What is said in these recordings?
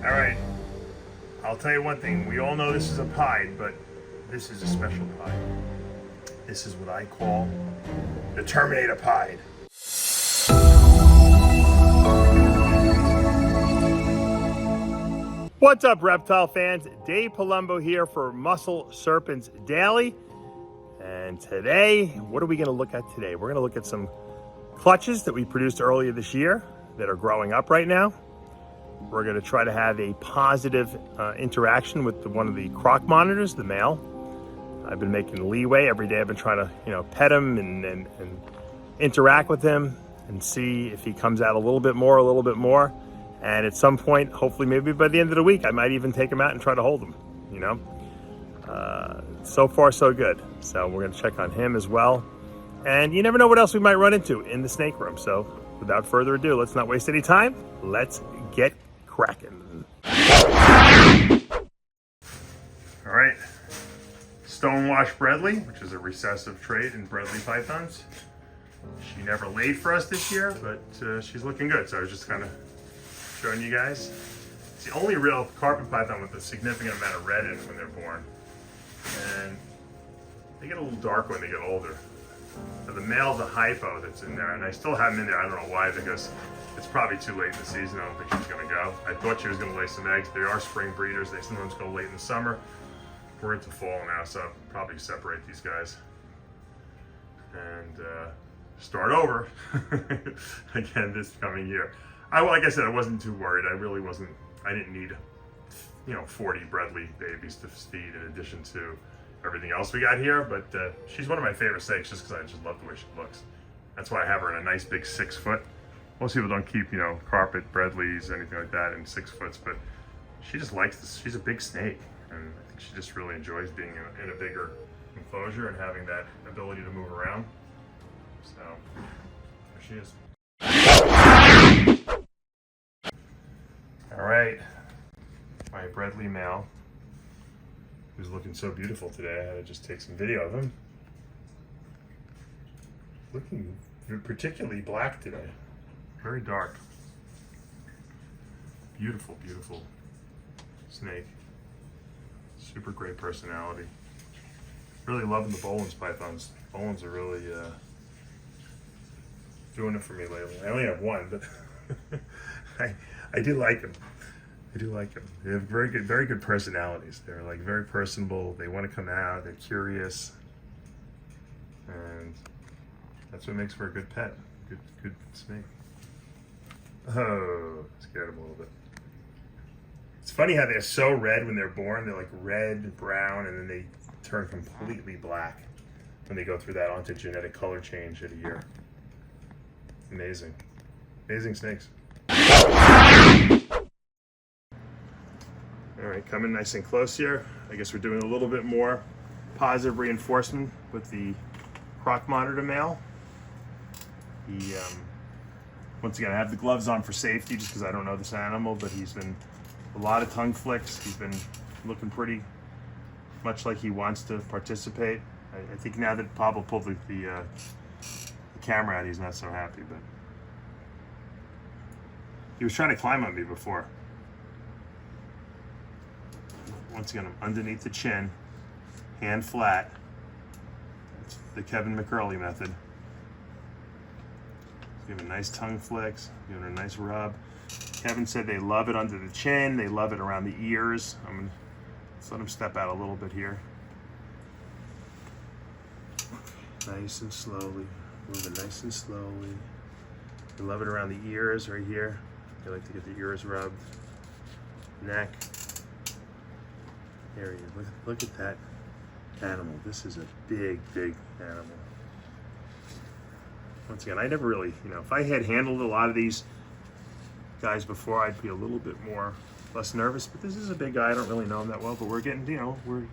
All right, I'll tell you one thing. We all know this is a pied, but this is a special pied. This is what I call the Terminator Pied. What's up, reptile fans? Dave Palumbo here for Muscle Serpents Daily. And today, what are we going to look at today? We're going to look at some clutches that we produced earlier this year that are growing up right now. We're going to try to have a positive interaction with one of the Croc monitors, the male. I've been making leeway every day. I've been trying to, pet him and interact with him and see if he comes out a little bit more. And at some point, hopefully maybe by the end of the week, I might even take him out and try to hold him, So far, so good. So we're going to check on him as well. And you never know what else we might run into in the snake room. So without further ado, let's not waste any time. Let's get cracking. All right. Stonewash Bradley, which is a recessive trait in Bradley pythons. She never laid for us this year, but she's looking good. So I was just kind of showing you guys. It's the only real carpet python with a significant amount of red in it when they're born. And they get a little dark when they get older. So the male's a hypo that's in there, and I still have him in there. I don't know why, because it's probably too late in the season. I don't think she's gonna go. I thought she was gonna lay some eggs. They are spring breeders. They sometimes go late in the summer. We're into fall now, so I'll probably separate these guys and start over again this coming year. Like I said, I wasn't too worried. I really wasn't. I didn't need, 40 Bradley babies to feed in addition to everything else we got here. But she's one of my favorite snakes just because I just love the way she looks. That's why I have her in a nice big 6 foot. Most people don't keep, carpet Bradleys, anything like that in 6 foots, but she just likes this. She's a big snake, and I think she just really enjoys being in a bigger enclosure and having that ability to move around. So there she is. All right, my Bradley male, who's looking so beautiful today. I had to just take some video of him. Looking particularly black today, very dark. Beautiful, beautiful snake. Super great personality. Really loving the Boland's pythons. Boland's are really doing it for me lately. I only have one, but I do like them. I do like them. They have very good personalities. They're like very personable. They want to come out. They're curious, and that's what makes for a good pet. Good snake. Oh, scared him a little bit. It's funny how they're so red when they're born. They're like red, brown, and then they turn completely black when they go through that ontogenetic color change at a year. Amazing. Amazing snakes. All right, coming nice and close here. I guess we're doing a little bit more positive reinforcement with the Croc monitor male. He, once again, I have the gloves on for safety just because I don't know this animal, but he's been a lot of tongue flicks. He's been looking pretty much like he wants to participate. I think now that Pablo pulled the camera out, he's not so happy, but he was trying to climb on me before. Once again, I'm underneath the chin, hand flat. It's the Kevin McCurley method. Give a nice tongue flicks, give it a nice rub. Kevin said they love it under the chin, they love it around the ears. I'm gonna let him step out a little bit here. Nice and slowly, moving nice and slowly. They love it around the ears right here. They like to get the ears rubbed. Neck. There he is. Look at that animal. This is a big animal. Once again, I never really, if I had handled a lot of these guys before, I'd be a little bit less nervous. But this is a big guy. I don't really know him that well, but we're getting, we're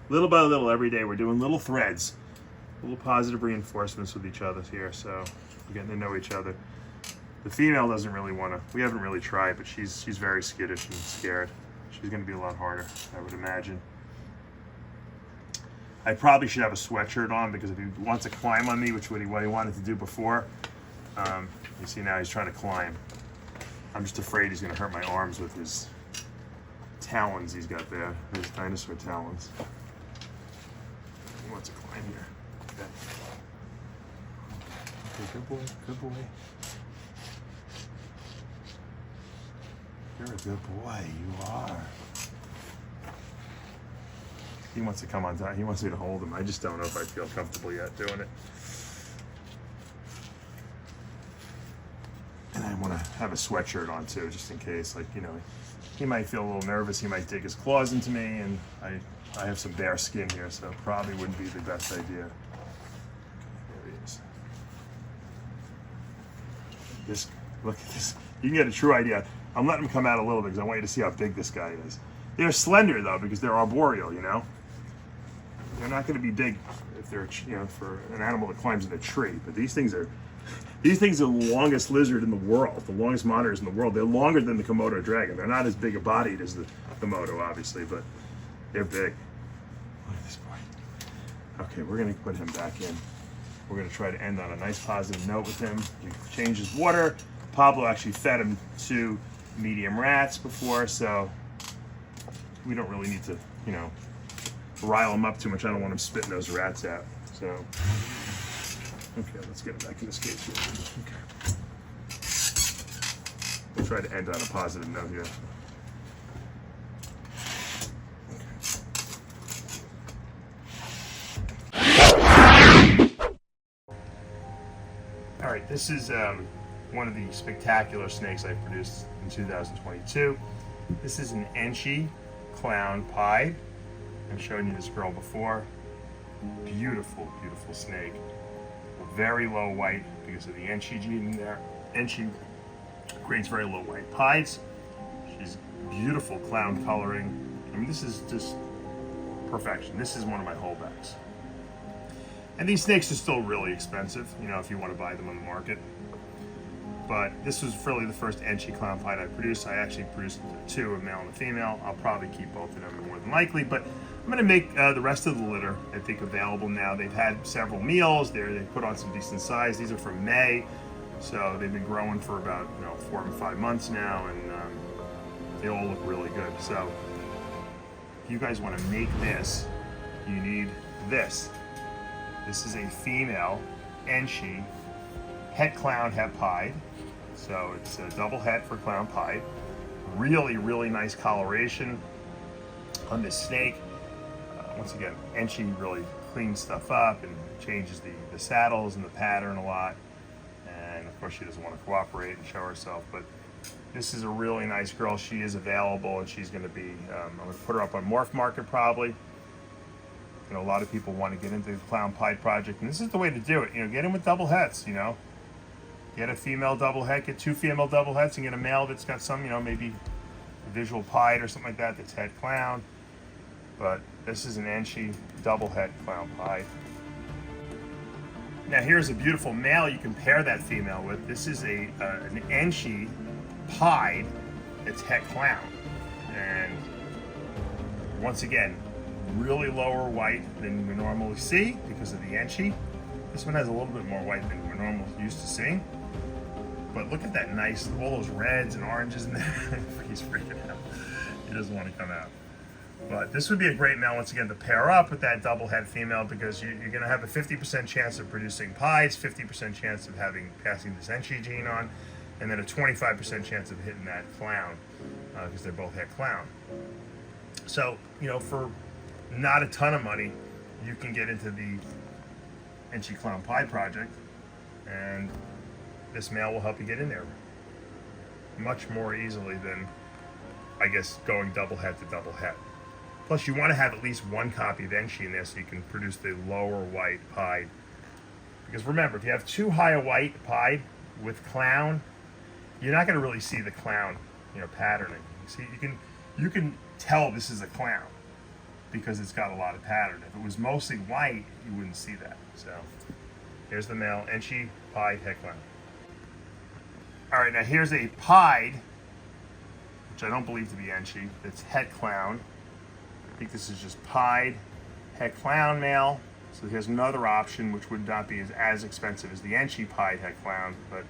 little by little every day. We're doing little threads, little positive reinforcements with each other here. So we're getting to know each other. The female doesn't really want to. We haven't really tried, but she's very skittish and scared. She's going to be a lot harder, I would imagine. I probably should have a sweatshirt on because if he wants to climb on me, which what he wanted to do before, you see now he's trying to climb. I'm just afraid he's gonna hurt my arms with his talons he's got there, his dinosaur talons. He wants to climb here. Okay. Okay, good boy, good boy. You're a good boy, you are. He wants to come on top. He wants me to hold him. I just don't know if I feel comfortable yet doing it. And I want to have a sweatshirt on too, just in case. Like, you know, he might feel a little nervous. He might dig his claws into me, and I have some bare skin here, so it probably wouldn't be the best idea. Okay, there he is. This, look at this. You can get a true idea. I'm letting him come out a little bit because I want you to see how big this guy is. They're slender though because they're arboreal, you know. They're not going to be big if they're, you know, for an animal that climbs in a tree. But these things are the longest lizard in the world, the longest monitors in the world. They're longer than the Komodo dragon. They're not as big a bodied as the Komodo, obviously, but they're big. Look at this boy. Okay, we're going to put him back in. We're going to try to end on a nice positive note with him. We changed his water. Pablo actually fed him 2 medium rats before, so we don't really need to, you know, rile him up too much. I don't want him spitting those rats out. So, okay, let's get him back in this cage here. Okay. We'll try to end on a positive note here. All right, this is one of the spectacular snakes I produced in 2022. This is an Enchi clown pied. I've shown you this girl before. Beautiful, beautiful snake. Very low white because of the Enchi gene in there. Enchi creates very low white pieds. She's beautiful clown coloring. I mean, this is just perfection. This is one of my holdbacks. And these snakes are still really expensive, you know, if you want to buy them on the market. But this was really the first Enchi clown pied I produced. I actually produced 2, a male and a female. I'll probably keep both of them more than likely, but I'm going to make the rest of the litter, I think, available now. They've had several meals. They put on some decent size. These are from May, so they've been growing for about 4 to 5 months now, and they all look really good. So if you guys want to make this, you need this. This is a female Enchi het clown het pied. So it's a double het for clown pied. Really, really nice coloration on this snake. Once again, Enchi really cleans stuff up and changes the saddles and the pattern a lot. And of course she doesn't want to cooperate and show herself, but this is a really nice girl. She is available, and she's going to be, I'm going to put her up on Morph Market probably. You know, a lot of people want to get into the clown pied project, and this is the way to do it. You know, get in with double hets, you know. Get a female double het, get 2 female double hets, and get a male that's got some, you know, maybe visual pied or something like that that's het clown. But this is an Enchi double het clown pied. Now here's a beautiful male you can pair that female with. This is an Enchi pied that's het clown. And once again, really lower white than we normally see because of the Enchi. This one has a little bit more white than we're normally used to seeing. But look at that nice, all those reds and oranges in there. He's freaking out. He doesn't want to come out. But this would be a great male, once again, to pair up with that double het female, because you're going to have a 50% chance of producing pieds, 50% chance of passing this Enchi gene on, and then a 25% chance of hitting that clown, because they're both het clown. So, you know, for not a ton of money, you can get into the Enchi Clown Pied project, and this male will help you get in there much more easily than, I guess, going double het to double het. Plus, you want to have at least 1 copy of Enchi in there so you can produce the lower white pied. Because remember, if you have too high a white pied with clown, you're not going to really see the clown, you know, patterning. See, you can tell this is a clown because it's got a lot of pattern. If it was mostly white, you wouldn't see that. So here's the male Enchi pied het clown. All right, now here's a pied, which I don't believe to be Enchi. It's het clown. I think this is just pied het clown male. So here's another option, which would not be as expensive as the Enchi pied het clown, but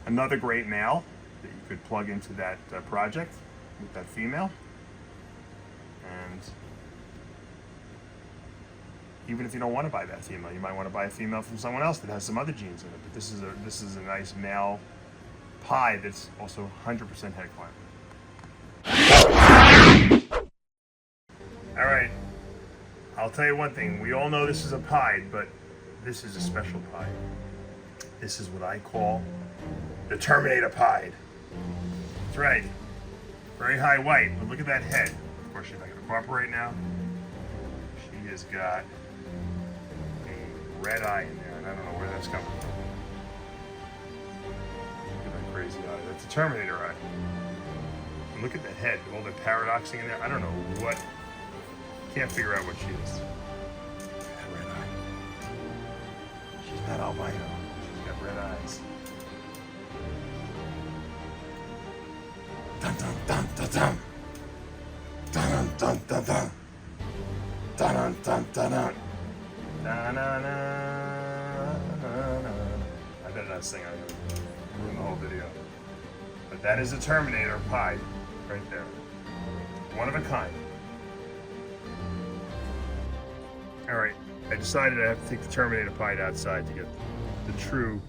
another great male. that you could plug into that project with that female. And even if you don't want to buy that female, you might want to buy a female from someone else that has some other genes in it. But this is a nice male Pied that's also 100% head climber. All right, I'll tell you one thing. We all know this is a Pied, but this is a special Pied. This is what I call the Terminator Pied. That's right. Very high white, but look at that head. Of course, she's not going to cooperate now. She has got a red eye in there, and I don't know where that's coming from. Look at that crazy eye. That's a Terminator eye. And look at the head, all the paradoxing in there. I don't know what. Can't figure out what she is. That red eye. She's not albino. She's got red eyes. Dun dun dun dun dun. Dun dun dun dun. Dun dun dun dun dun. Dun dun dun. I better not sing. I'm gonna ruin the whole video. But that is a Terminator Pied right there. One of a kind. All right, I decided I have to take the Terminator Pied outside to get the true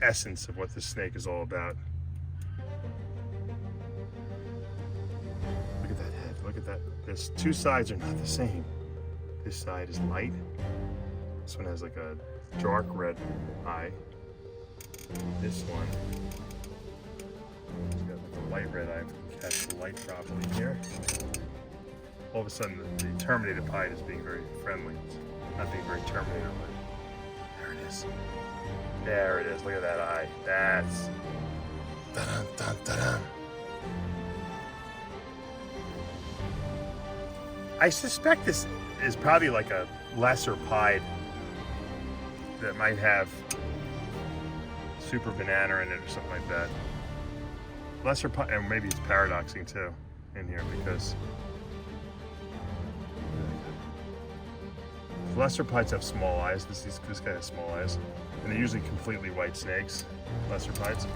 essence of what this snake is all about. Look at that head, look at that. There's two sides are not the same. This side is light. This one has like a dark red eye. This one has got like a light red eye. If we can catch the light properly here. All of a sudden, the Terminator Pied is being very friendly. It's not being very Terminator, but there it is. There it is. Look at that eye. That's. Da-dun, dun, da-dun. I suspect this is probably like a lesser Pied that might have super banana in it or something like that. Lesser Pied, and maybe it's paradoxing too in here because. Lesser Pieds have small eyes. This guy has small eyes. And they're usually completely white snakes, Lesser Pieds.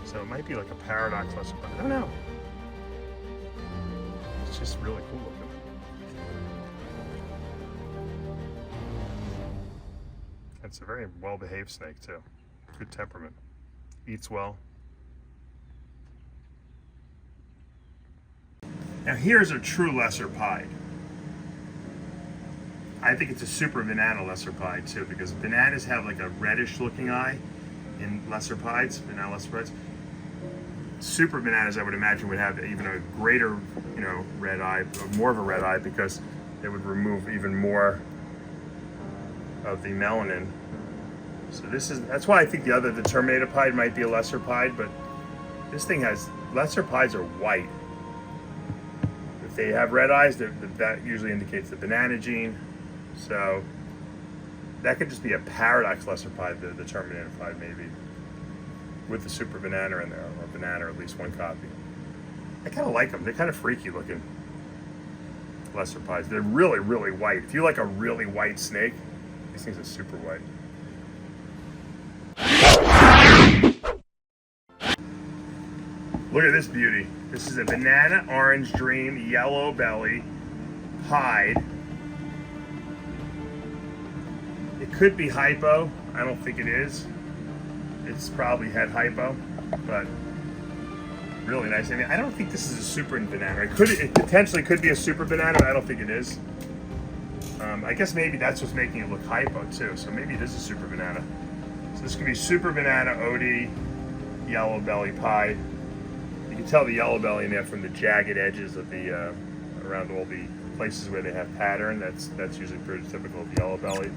So it might be like a paradox Lesser Pied. I don't know. It's just really cool looking. It's a very well-behaved snake too. Good temperament. Eats well. Now here's a true Lesser Pied. I think it's a super banana Lesser Pied too, because bananas have like a reddish looking eye in Lesser Pieds, banana Lesser Pieds. Super bananas, I would imagine, would have even a greater, red eye, more of a red eye, because it would remove even more of the melanin. So that's why I think the Terminator Pied might be a Lesser Pied, but this thing has, Lesser Pieds are white. If they have red eyes, that usually indicates the banana gene. So that could just be a paradox Lesser Pied, the Terminator Pied maybe, with the super banana in there, or banana, or at least one copy. I kind of like them. They're kind of freaky looking, Lesser Pieds. They're really, really white. If you like a really white snake, these things are super white. Look at this beauty. This is a banana orange dream yellow belly Pied. It could be hypo. I don't think it is. It's probably head hypo, but really nice. I mean, I don't think this is a super banana. It potentially could be a super banana, but I don't think it is. I guess maybe that's what's making it look hypo too. So maybe it is a super banana. So this could be super banana OD yellow belly Pied. You can tell the yellow belly in there from the jagged edges of the around all the places where they have pattern. That's usually pretty typical of yellow belly.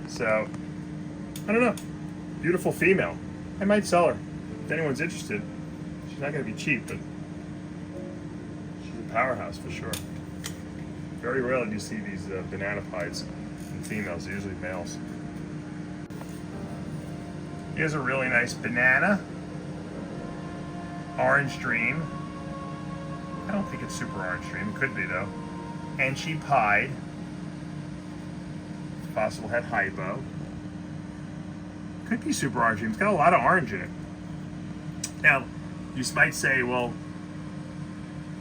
So, I don't know. Beautiful female. I might sell her. If anyone's interested. She's not going to be cheap, but she's a powerhouse for sure. Very rarely do you see these banana Pieds in females. They're usually males. Here's a really nice banana. Orange Dream. I don't think it's super orange dream. It could be though. Enchi Pied. Possible head hypo. Could be super orange dream. It's got a lot of orange in it. Now, You might say, well,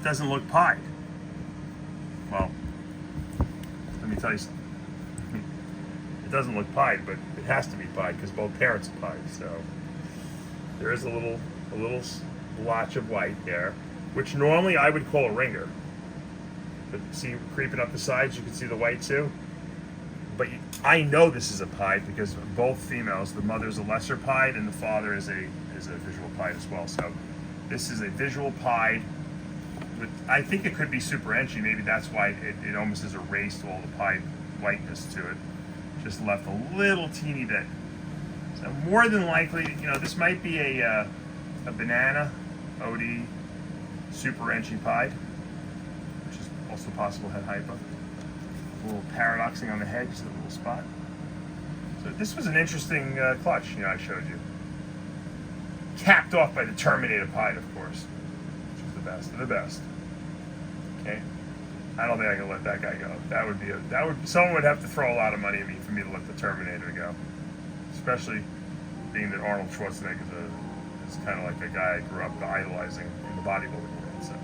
it doesn't look pied. Well, let me tell you something. It doesn't look pied, but it has to be pied because both parents are pied. So there is a little blotch of white there, which normally I would call a ringer. But see, creeping up the sides, you can see the white too. But I know this is a pied because both females, the mother's a lesser pied and the father is a visual pied as well. So this is a visual pied. With, I think it could be super Enchi. Maybe that's why it almost has erased all the pied whiteness to it. Just left a little teeny bit. So more than likely, this might be a banana OD super Enchi pied, which is also possible head hypo. A little paradoxing on the head, just a little spot. So this was an interesting clutch, I showed you. Capped off by the Terminator Pied, of course, which is the best of the best. Okay, I don't think I can let that guy go. Someone would have to throw a lot of money at me for me to let the Terminator go, especially being that Arnold Schwarzenegger is kind of like a guy I grew up idolizing in the bodybuilding world. So.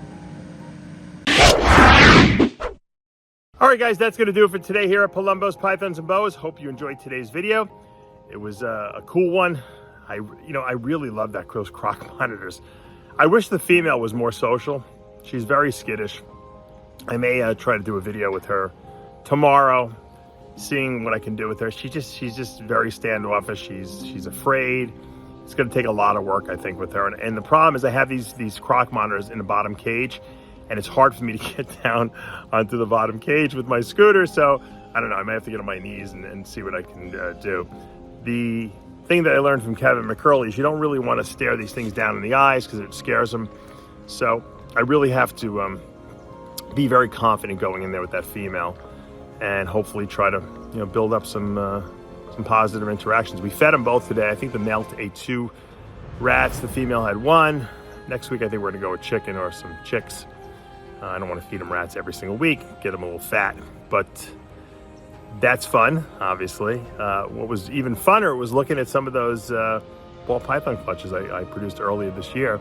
All right, guys, that's going to do it for today here at Palumbo's Pythons and Boas. Hope you enjoyed today's video. It was a cool one. I really love those Croc monitors. I wish the female was more social. She's very skittish. I may try to do a video with her tomorrow, seeing what I can do with her. She's just very standoffish. She's afraid. It's going to take a lot of work, I think, with her. And the problem is I have these Croc monitors in the bottom cage, and it's hard for me to get down onto the bottom cage with my scooter. So I don't know, I might have to get on my knees and see what I can do. The thing that I learned from Kevin McCurley is you don't really want to stare these things down in the eyes because it scares them. So I really have to be very confident going in there with that female and hopefully try to build up some positive interactions. We fed them both today. I think the male ate 2 rats, the female had 1. Next week I think we're going to go with chicken or some chicks. I don't want to feed them rats every single week, get them a little fat, but that's fun, obviously. What was even funner was looking at some of those ball python clutches I produced earlier this year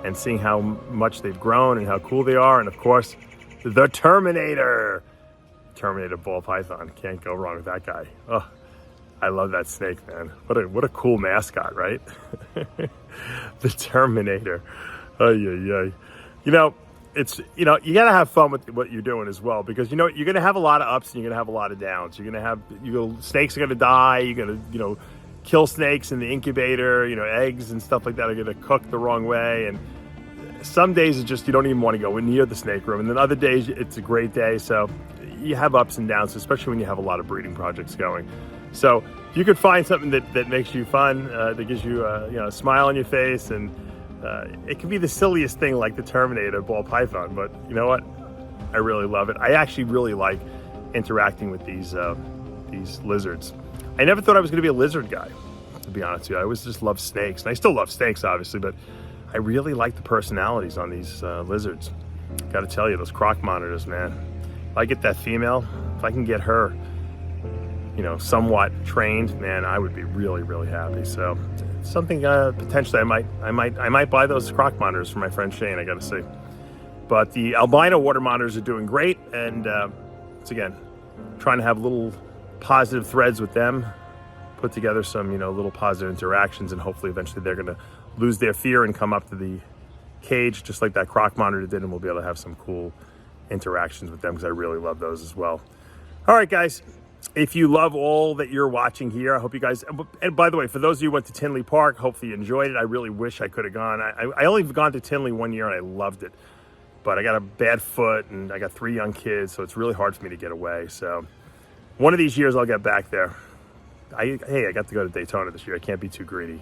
and seeing how much they've grown and how cool they are. And of course, the Terminator ball python. Can't go wrong with that guy. Oh, I love that snake, man. What a cool mascot, right? The Terminator. It's, you gotta have fun with what you're doing as well, because you're gonna have a lot of ups and you're gonna have a lot of downs. Snakes are gonna die. You're gonna, kill snakes in the incubator. Eggs and stuff like that are gonna cook the wrong way. And some days it's just you don't even want to go near the snake room. And then other days it's a great day. So you have ups and downs, especially when you have a lot of breeding projects going. So if you could find something that makes you fun, that gives you a smile on your face, and it can be the silliest thing like the Terminator ball python, but you know what? I really love it. I actually really like interacting with these lizards. I never thought I was going to be a lizard guy, to be honest with you. I always just loved snakes, and I still love snakes, obviously, but I really like the personalities on these lizards. Got to tell you, those Croc monitors, man. If I get that female, if I can get her, somewhat trained, man, I would be really, really happy. So something potentially I might buy those Croc monitors for my friend Shane. I got to say, but the albino water monitors are doing great, and it's again trying to have little positive threads with them, put together some little positive interactions, and hopefully eventually they're going to lose their fear and come up to the cage just like that Croc monitor did, and we'll be able to have some cool interactions with them because I really love those as well. All right, guys. If you love all that you're watching here, I hope you guys, and by the way, for those of you who went to Tinley Park, hopefully you enjoyed it. I really wish I could have gone. I only gone to Tinley 1 year and I loved it, but I got a bad foot and I got 3 young kids, so it's really hard for me to get away. So one of these years I'll get back there. Hey, I got to go to Daytona this year. I can't be too greedy.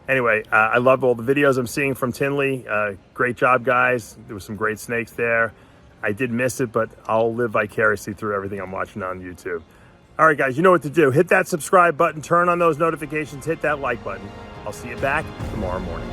Anyway, I love all the videos I'm seeing from Tinley. Great job, guys. There was some great snakes there. I did miss it, but I'll live vicariously through everything I'm watching on YouTube. All right, guys, you know what to do. Hit that subscribe button, turn on those notifications, hit that like button. I'll see you back tomorrow morning.